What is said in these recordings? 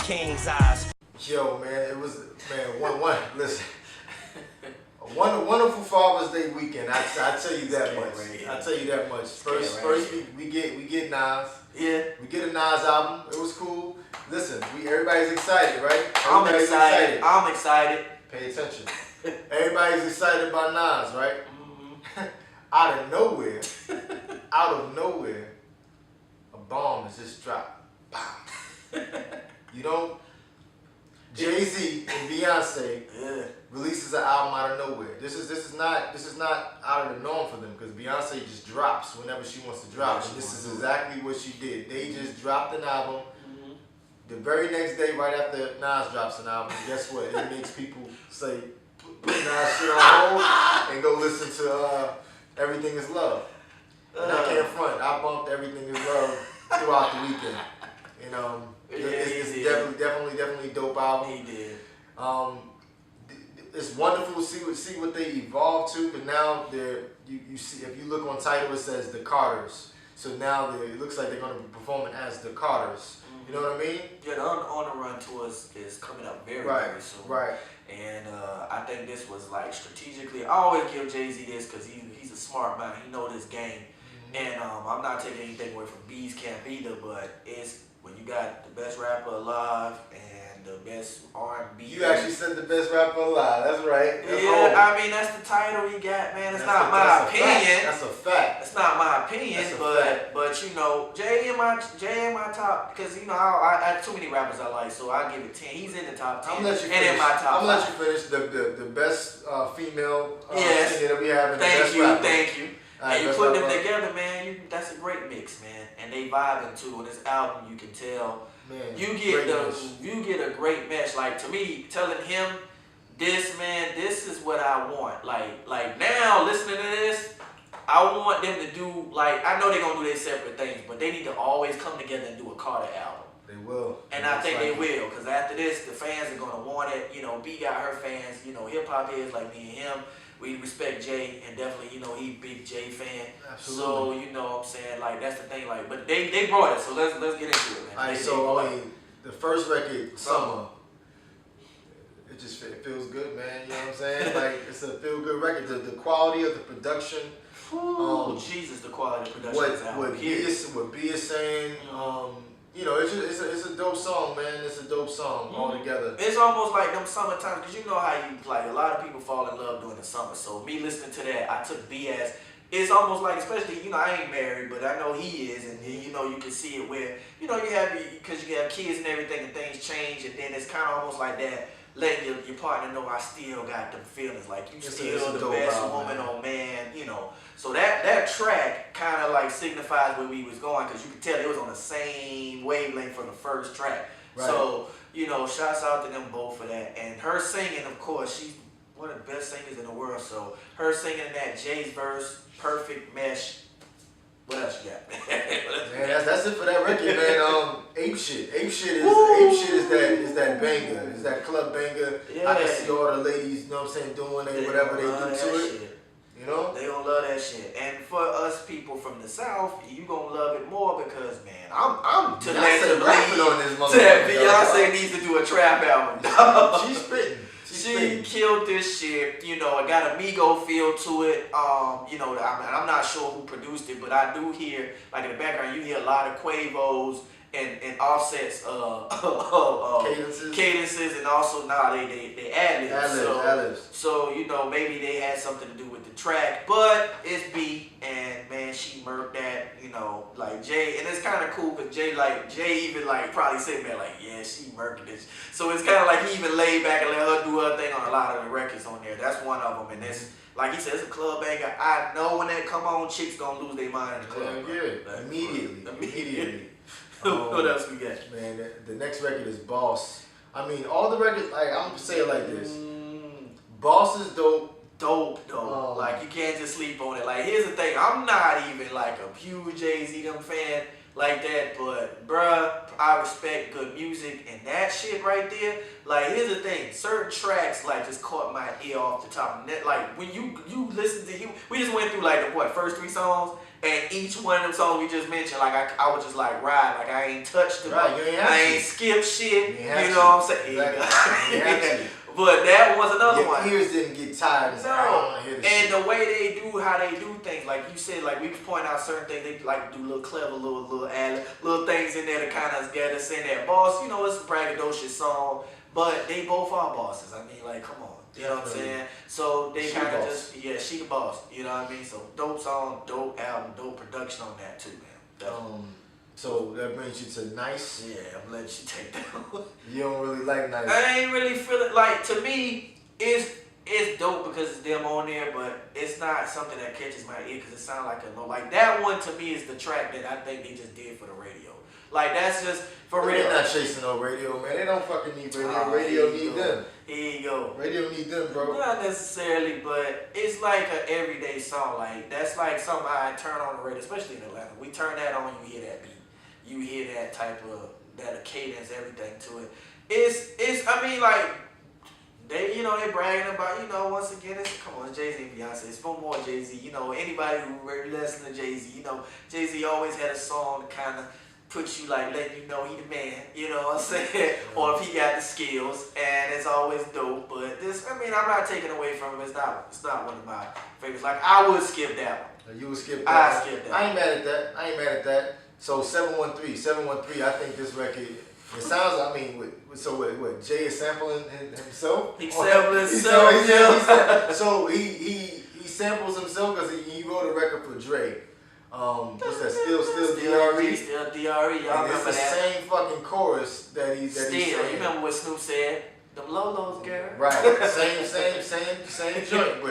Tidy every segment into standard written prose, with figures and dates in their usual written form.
King's eyes. Yo, man, it was, man, listen. A wonderful Father's Day weekend. I tell you that much. I tell you that much. First we get Nas. Yeah. We get a Nas album. It was cool. Listen, everybody's excited, right? I'm excited. Pay attention. Everybody's excited about Nas, right? Mm-hmm. Out of nowhere, a bomb is just dropped. Bam. You know, Jayz and Beyonce releases an album out of nowhere. This is not out of the norm for them because Beyonce just drops whenever she wants to drop. And this is exactly what she did. They just dropped an album. Mm-hmm. The very next day, right after Nas drops an album, guess what? It makes people say, put Nas shit on hold and go listen to Everything Is Love. And I can't front. I bumped Everything Is Love throughout the weekend. And it's definitely dope album. He did. It's wonderful to see what they evolved to. Because now you see, if you look on Tidal, it says the Carters. So now it looks like they're going to be performing as the Carters. You know what I mean? Yeah, the On the Run tour is coming up very soon. Right. And I think this was like strategically. I always give Jay-Z this because he's a smart man. He knows this game. Mm-hmm. And I'm not taking anything away from B's camp either, but it's when you got the best rapper alive and the best R&B. You actually said the best rapper alive. That's right. That's old. I mean, that's the title he got, man. It's not my opinion. That's a fact. It's not my opinion, but you know, Jay in my top because you know I have too many rappers I like, so I give it 10. He's in the top 10. I'm gonna let you and finish. In my top. I'm gonna let you finish the best female singer that we have in the best rapper. Thank you. And you put them together, man. That's a great mix, man. And they vibing too. On this album, you can tell. Man, you get a great mesh. Like to me, telling him this is what I want. Like now, listening to this, I want them to do like I know they're gonna do their separate things, but they need to always come together and do a Carter album. They will. And I think they will, because after this, the fans are gonna want it. You know, B got her fans. You know, hip hop heads like me and him. We respect Jay, and definitely, you know, he big Jay fan. Absolutely. So, you know what I'm saying? Like, that's the thing. Like, but they brought it, so let's get into it, man. All right, so, the first record, Summer, it feels good, man. You know what I'm saying? Like, it's a feel-good record. The quality of the production. Jesus, the quality of production is out. What B is saying, you know, it's a dope song, man. It's a dope song altogether. It's almost like them summertime, because you know how like a lot of people fall in love during the summer. So me listening to that, I took B as, it's almost like, especially, you know, I ain't married, but I know he is, and you know, you can see it where, you know, because you have kids and everything, and things change, and then it's kind of almost like that, letting your partner know I still got them feelings, like you still the best woman or man, you know. So that track kind of like signifies where we was going, because you could tell it was on the same wavelength from the first track. Right. So, you know, shouts out to them both for that. And her singing, of course, she's one of the best singers in the world. So her singing that Jay's verse, perfect mesh. What else you got, man? That's it for that record, man. Ape shit is that banger, is that club banger. Yeah. I can see all the ladies, you know what I'm saying, doing whatever they do to it. Shit. You know? They gonna love that shit. And for us people from the South, you gonna love it more because, man, I'm to that Beyonce needs to do a trap album. She's spitting. She killed this shit. You know, it got a Migo feel to it. You know, I'm not sure who produced it, but I do hear, like in the background, you hear a lot of Quavos and Offset's cadences, and also now they ad-libs. So, you know, maybe they had something to do with the track, but it's B, and man, she murked that, you know, like Jay, and it's kind of cool because Jay even like probably sitting there like, yeah, she murked this. So it's kind of like he even laid back and let her do her thing on a lot of the records on there. That's one of them, and it's like he said, it's a club banger. I know when that come on, chicks gonna lose their mind in the club. Yeah, immediately. What else we got? Man, the next record is Boss. I mean, all the records, like, I'm gonna say it like this. Boss is dope. Like, you can't just sleep on it. Like, here's the thing. I'm not even like a huge Jay-Z them fan like that, but bruh, I respect good music, and that shit right there, like, here's the thing. Certain tracks, like, just caught my ear off the top of the net. Like, when you listen to him, we just went through, like, the first 3 songs, And each one of them songs you just mentioned, like I was just like ride, like I ain't touched them, Right, you ain't have I to. ain't skipped shit. You You ain't have know to. what I'm saying? Exactly. You ain't have to. But that was another one. Your ears didn't get tired. And say, I don't want to hear this And shit. the way they do, how they do things, like you said, like we was pointing out certain things, they like do little clever, little things in there to kind of get us in that boss. You know, it's a braggadocious song, but they both are bosses. I mean, like, come on. You know what I'm saying? So they kind of just, she the boss. You know what I mean? So dope song, dope album, dope production on that too, man. So that brings you to Nice. Yeah, I'm letting you take that one. You don't really like Nice. I ain't really feeling like, to me, it's dope because it's them on there, but it's not something that catches my ear because it sounds like a no. Like that one to me is the track that I think they just did for the radio. Like that's just for radio. They're not chasing no radio, man. They don't fucking need radio. Radio need them. Here you go. Radio need them, bro. Not necessarily, but it's like an everyday song. Like that's like something I turn on the radio, especially in Atlanta. We turn that on, you hear that beat. You hear that type of that cadence, everything to it. It's I mean like they they bragging about once again it's come on it's Jay-Z and Beyonce. It's for more Jay-Z. Anybody who really listens to Jay-Z, Jay-Z always had a song to kind of put you like letting you know he the man. You know what I'm saying? Or if he got the skills, and it's always dope. But this, I mean, I'm not taking away from him. It's not one of my favorites. Like I would skip that one. You would skip that. I skip that. I ain't mad at that. So 713. I think this record. It sounds. I mean, what Jay is sampling himself. He's sampling himself. So he samples himself because he wrote a record for Dre. What's that? Still DRE. Still DRE. Y'all remember it's the that? same fucking chorus that he Still, saying. you remember what Snoop said? Them Lolos, girl. Right. Same joint,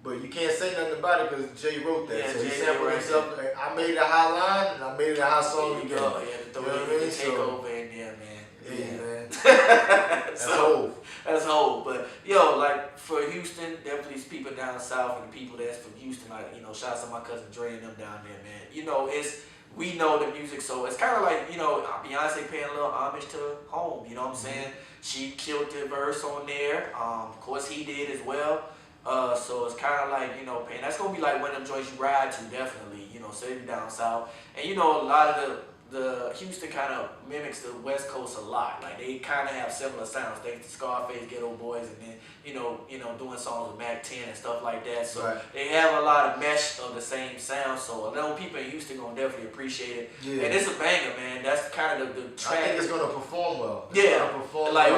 but you can't say nothing about it because Jay wrote that. Yeah, so he Jay sampled himself. Like, I made it a high line and I made it a high song again. Yeah, to throw the takeover in there, man. Yeah, man. That's whole. That's whole. But like for Houston, definitely people down south and the people that's from Houston, like shouts to my cousin Dre and them down there, man. We know the music, so it's kind of like Beyonce paying a little homage to home. You know what I'm saying? She killed the verse on there. Of course he did as well. So it's kind of like and that's gonna be like one of them joints you ride to definitely. City down south, and a lot of the Houston kind of mimics the West Coast a lot. Like they kind of have similar sounds. They Scarface, Ghetto Boys, and then doing songs with Mac 10 and stuff like that. So they have a lot of mesh of the same sound. So I know people in Houston gonna definitely appreciate it. Yeah. And it's a banger, man. That's kind of the track. I think it's gonna perform well. We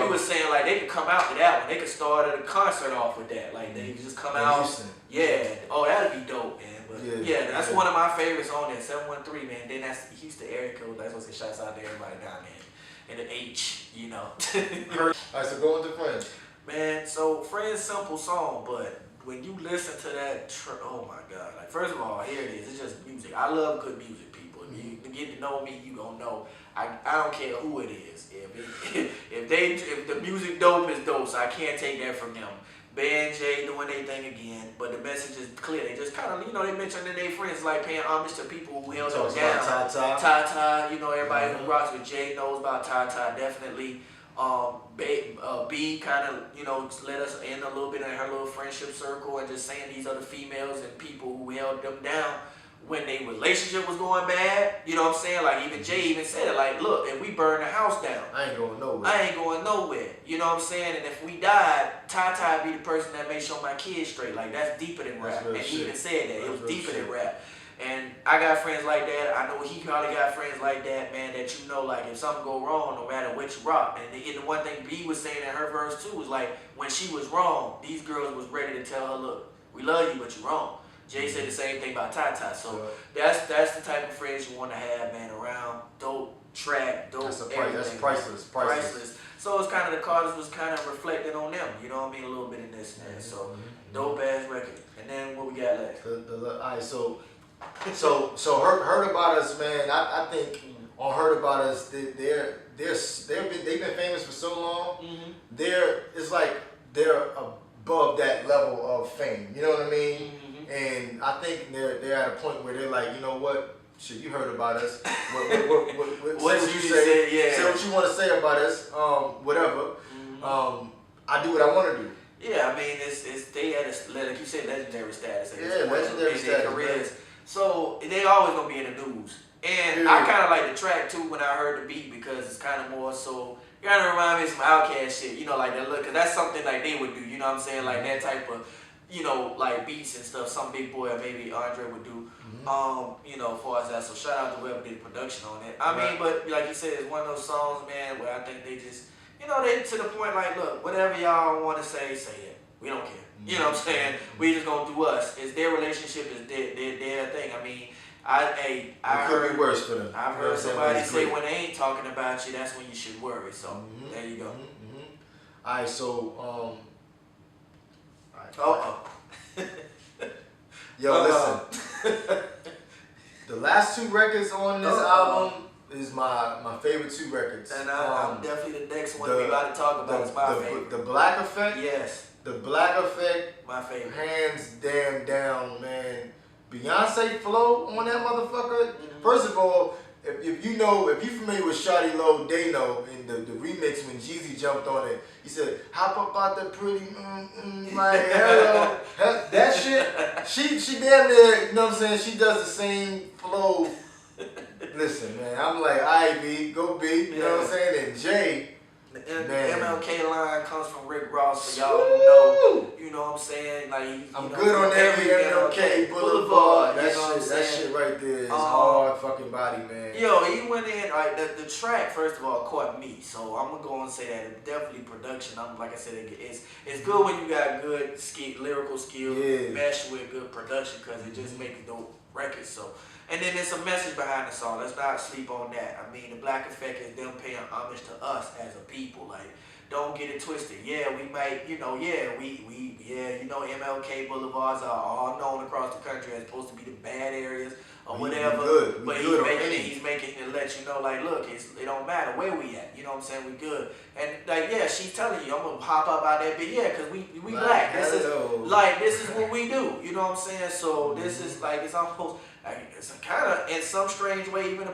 were saying, like they could come out with that one. They could start at a concert off with that. Like they could just come out. Houston. Yeah. Oh, that'd be dope, man. That's one of my favorites on there, 713, man. Then that's the Houston area code. That's what's shouts out to everybody down there. And the H, Alright, so go into Friends. Man, so Friends, simple song, but when you listen to that, oh my God. Like, first of all, here it is. It's just music. I love good music, people. If you get to know me, you gonna know. I don't care who it is. If the music dope is dope, so I can't take that from them. Bay and Jay doing their thing again, but the message is clear. They just kind of, they mentioned in their friends like paying homage to people who held them down. Ty, everybody who rocks with Jay knows about Ty, definitely. B kind of, let us in a little bit in her little friendship circle and just saying these other females and people who held them down when their relationship was going bad. You know what I'm saying? Like even Jay even said it, like, look, if we burn the house down, I ain't going nowhere. You know what I'm saying? And if we died, Ty be the person that made sure my kids straight. Like that's deeper than rap. And he even said that. It was deeper than rap. And I got friends like that. I know he probably got friends like that, man, that like if something go wrong, no matter which rock. And the one thing B was saying in her verse too was like, when she was wrong, these girls was ready to tell her, look, we love you, but you're wrong. Jay said the same thing about Ty. So that's the type of friends you want to have, man, around. Dope track, dope everything. That's priceless. So it's kind of the Carters was kind of reflecting on them, you know what I mean, a little bit in this and that. So dope ass record. And then what we got left? Alright, so Heard About Us, man. I think on Heard About Us, they've been famous for so long. It's like they're above that level of fame. You know what I mean? And I think they're at a point where they're like, you know what? Shit, you heard about us. What you say? Yeah. Say what you want to say about us. Whatever. I do what I want to do. Yeah, I mean, it's they had like you said, legendary status. Legendary status. Their careers. So they always gonna be in the news. And I kind of like the track too when I heard the beat because it's kind of more so. Kind of remind me of some Outkast shit, you know, like that look, cause that's something like they would do, you know what I'm saying, like that type of, you know, like beats and stuff. Some big boy or maybe Andre would do, you know, as far as that. So shout out to whoever did the production on it. I mean, but like you said, it's one of those songs, man, where I think they just, you know, they to the point like, look, whatever y'all want to say it. We don't care. You know what I'm saying? We just gonna do us. It's their relationship. Is their thing. I mean. I could heard be worse for them. I've heard somebody say when they ain't talking about you, that's when you should worry. So there you go. All right, so yo, listen. The last 2 records on this album is my favorite 2 records. And I'm definitely the next one we about to talk about. It's my favorite. The Black Effect. Yes. The Black Effect. My favorite. Hands damn down, man. Beyonce flow on that motherfucker. First of all, if you familiar with Shawty Lo, they know in the remix when Jeezy jumped on it, he said, "Hop up out the pretty, like hello." That shit, she damn near, you know what I'm saying? She does the same flow. Listen, man, I'm like, alright, B, go B, you know what I'm saying? And Jay. The MLK line comes from Rick Ross, so y'all know, you know what I'm saying? Like I'm good on every MLK Boulevard. That shit right there is hard fucking body, man. Yo, he went in, like the track, first of all, caught me. So I'm gonna go and say that it's definitely production. Like I said, it's good when you got good lyrical skills, mesh with good production, because it just makes dope records. So. And then there's a message behind the song. Let's not sleep on that. I mean, the Black Effect is them paying homage to us as a people. Like, don't get it twisted. Yeah, we might, you know, MLK Boulevards are all known across the country as supposed to be the bad areas or whatever. But he's making it let you know, like, look, it don't matter where we at. You know what I'm saying? We good. And like, yeah, she's telling you, I'm gonna hop up out that bitch. Yeah, cause we black. This is what we do. You know what I'm saying? So this is like, it's almost. It's kind of, in some strange way, even a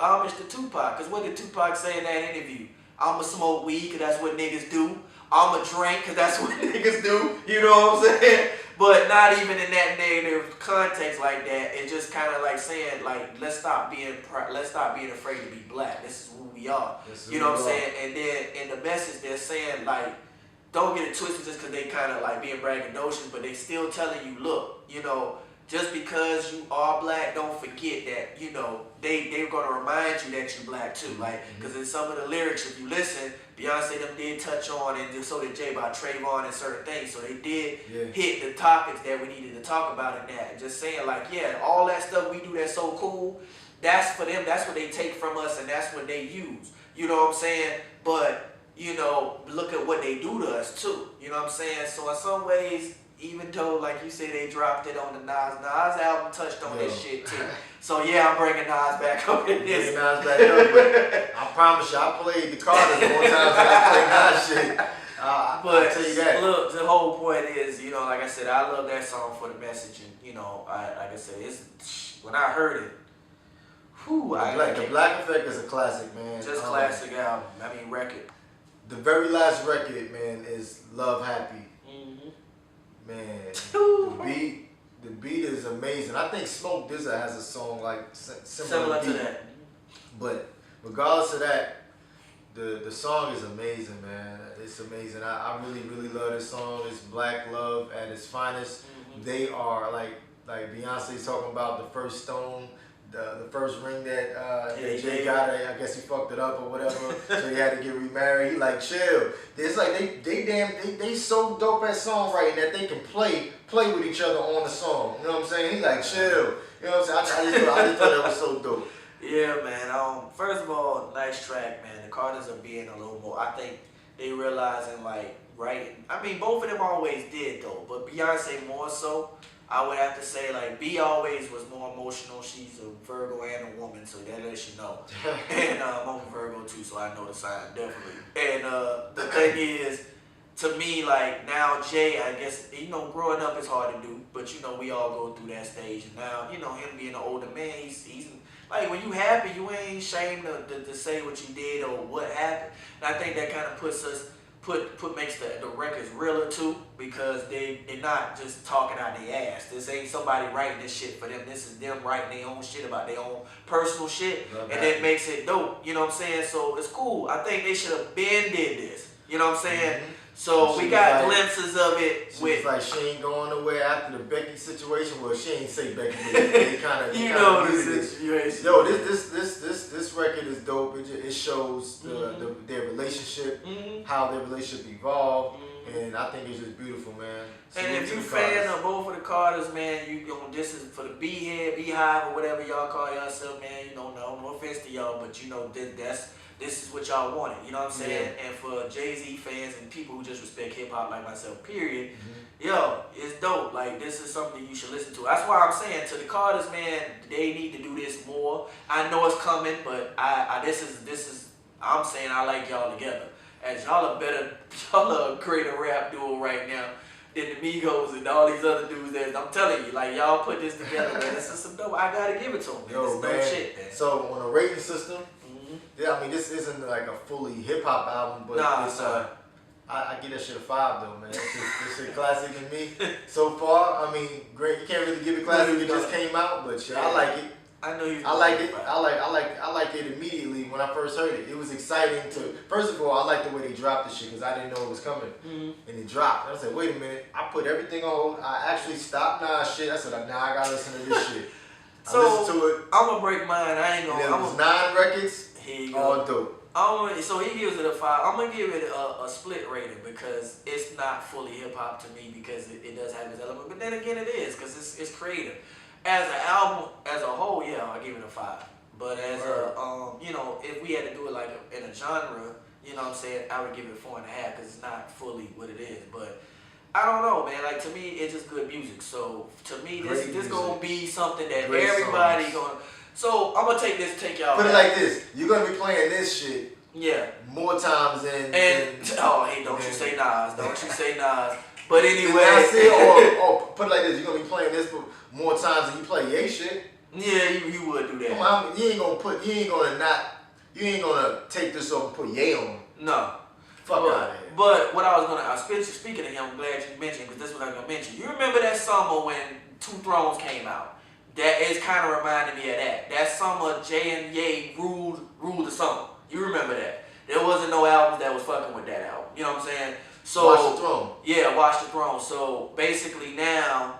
homage to Tupac. Because what did Tupac say in that interview? I'ma smoke weed because that's what niggas do. I'ma drink because that's what niggas do. You know what I'm saying? But not even in that negative context like that. It's just kind of like saying, like, let's stop being afraid to be black. This is who we are. You know what I'm saying? And then in the message they're saying, like, don't get it twisted just because they kind of like being braggadocious, but they still telling you, look, you know, just because you are black, don't forget that, you know, they're going to remind you that you're black too. Like, because in some of the lyrics, if you listen, Beyonce them did touch on, and so did Jay, about Trayvon and certain things. So they did hit the topics that we needed to talk about in that. And just saying, like, yeah, all that stuff we do that's so cool, that's for them. That's what they take from us, and that's what they use. You know what I'm saying? But, you know, look at what they do to us too. You know what I'm saying? So in some ways, even though, like you said, they dropped it on the Nas album touched on this shit too. So yeah, I'm bringing Nas back up in this. Nas back up, but I promise you, I played the Carters more times than I played Nas shit. I'll tell you that. Look, the whole point is, you know, like I said, I love that song for the message, and you know, like I said, it's when I heard it, the Black Effect is a classic, man. Just classic album. I mean, record. The very last record, man, is Love Happy. Man, the beat is amazing. I think Smoke DZA has a song like similar to that. But regardless of that, the song is amazing, man. It's amazing. I really, really love this song. It's black love at its finest. They are like Beyonce's talking about the first stone. The first ring that Jay got, I guess he fucked it up or whatever, so he had to get remarried. He like, chill. It's like they so dope at songwriting that they can play with each other on the song. You know what I'm saying? He like, chill. You know what I'm saying? I just thought that was so dope. Yeah, man. First of all, nice track, man. The Carters are being a little more. I think they realizing like, right. I mean, both of them always did though, but Beyonce more so. I would have to say, like, B always was more emotional. She's a Virgo and a woman, so that lets you know. And I'm a Virgo too, so I know the sign, definitely. And the thing is, to me, like, now Jay, I guess, you know, growing up is hard to do, but, you know, we all go through that stage. And now, you know, him being an older man, he's like, when you happy, you ain't ashamed to say what you did or what happened. And I think that kind of puts us makes the records realer too, because they're not just talking out their ass. This ain't somebody writing this shit for them. This is them writing their own shit about their own personal shit, and that makes it dope. You know what I'm saying? So it's cool. I think they should have been did this. You know what I'm saying? Mm-hmm. So we got glimpses of it. She was like, she ain't going nowhere after the Becky situation. Well, she ain't say Becky, but they kind of, the situation. Yo, this record is dope. It shows their relationship, how their relationship evolved, and I think it's just beautiful, man. And if you fan of both of the Carters, man, this is for the Beehive, or whatever y'all call yourself, man. You know, no offense to y'all, but you know this is what y'all wanted, you know what I'm saying? Yeah. And for Jay-Z fans and people who just respect hip-hop like myself, period, yo, it's dope. Like, this is something you should listen to. That's why I'm saying, to the Carters, man, they need to do this more. I know it's coming, but I'm saying I like y'all together. As y'all are a greater rap duo right now than the Migos and all these other dudes there. I'm telling you, like, y'all put this together, man. This is some dope. I gotta give it to them, man. Yo, this is dope shit, man. So, on a rating system, yeah, I mean, this isn't like a fully hip-hop album, but I give that shit a 5, though, man. This shit classic to me. So far, I mean, great. You can't really give it classic. It just came out, but shit, I like it. I know you. I like it. I like it immediately when I first heard it. It was exciting to. First of all, I like the way they dropped the shit because I didn't know it was coming, and it dropped. And I said, wait a minute. I put everything on. I actually stopped Nas shit. I said, nah, I gotta listen to this shit. I listened to it. I'm gonna break mine. I ain't gonna. And it was 9 records. Here you all go. dope. So he gives it a 5. I'm gonna give it a split rating because it's not fully hip hop to me because it does have its element. But then again, it is because it's creative. As an album, as a whole, yeah, I'll give it a 5. But as if we had to do it like in a genre, you know what I'm saying, I would give it a 4.5 because it's not fully what it is. But I don't know, man. Like, to me, it's just good music. So to me, this gonna be something that everybody gonna. So I'm gonna take y'all. Put it like this: you're gonna be playing this shit, more times than. Don't you say Nas? Don't you say Nas? But anyway, or put it like this: you're gonna be playing this more times than you play Ye shit. Yeah, you would do that. Come on, you ain't gonna take this off and put Ye on. No. Fuck out of here. But what I was gonna, speaking of him, I'm glad you mentioned because this is what I'm gonna mention. You remember that summer when Two Thrones came out? That is kind of reminding me of that. That summer, Jay and Ye ruled the summer. You remember that? There wasn't no albums that was fucking with that album. You know what I'm saying? So Watch the Throne. Yeah, Watch the Throne. So basically now,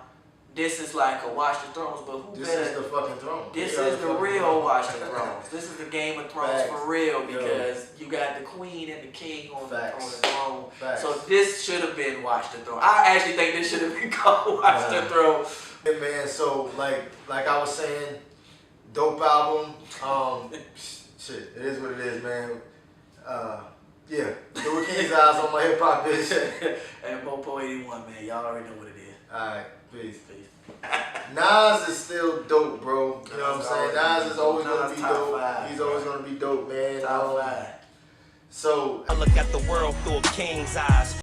this is like a Watch the Thrones, but This is the fucking throne. This is the real Watch the Thrones. This is the Game of Thrones for real because you got the Queen and the King on the throne. So this should have been Watch the Throne. I actually think this should have been called Watch the Throne. Yeah, man. So like I was saying, dope album. Shit, it is what it is, man. Yeah, do a King's Eyes on my hip hop bitch. And Mopo 81, man. Y'all already know what it is. Alright, peace. Nas is still dope, bro. You know what I'm saying? Nas is always gonna be dope. 5, He's always gonna be dope, man. Top 5. So I look at the world through a king's eyes.